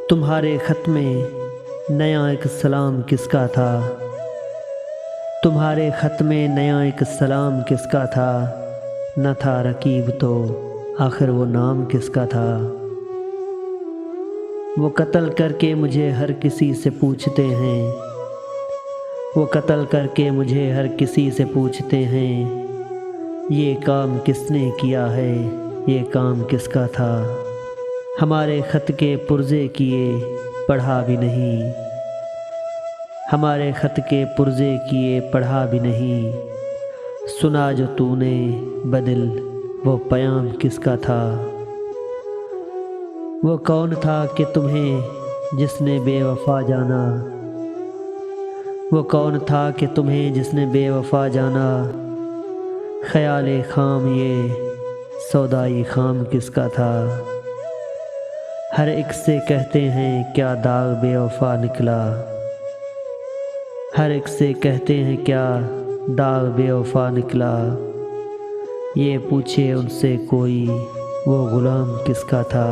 تمہارے خط میں نیا ایک سلام کس کا تھا؟ تمہارے خط میں نیا ایک سلام کس کا تھا؟ نہ تھا رقیب تو آخر وہ نام کس کا تھا؟ وہ قتل کر کے مجھے ہر کسی سے پوچھتے ہیں، وہ قتل کر کے مجھے ہر کسی سے پوچھتے ہیں، یہ کام کس نے کیا ہے، یہ کام کس کا تھا؟ ہمارے خط کے پرزے کیے پڑھا بھی نہیں، ہمارے خط کے پرزے کیے پڑھا بھی نہیں، سنا جو تو نے بدل وہ پیام کس کا تھا؟ وہ کون تھا کہ تمہیں جس نے بے وفا جانا، وہ کون تھا کہ تمہیں جس نے بے وفا جانا، خیال خام یہ سودائی خام کس کا تھا؟ ہر ایک سے کہتے ہیں کیا داغ بے وفا نکلا، ہر ایک سے کہتے ہیں کیا داغ بے وفا نکلا، یہ پوچھے ان سے کوئی وہ غلام کس کا تھا؟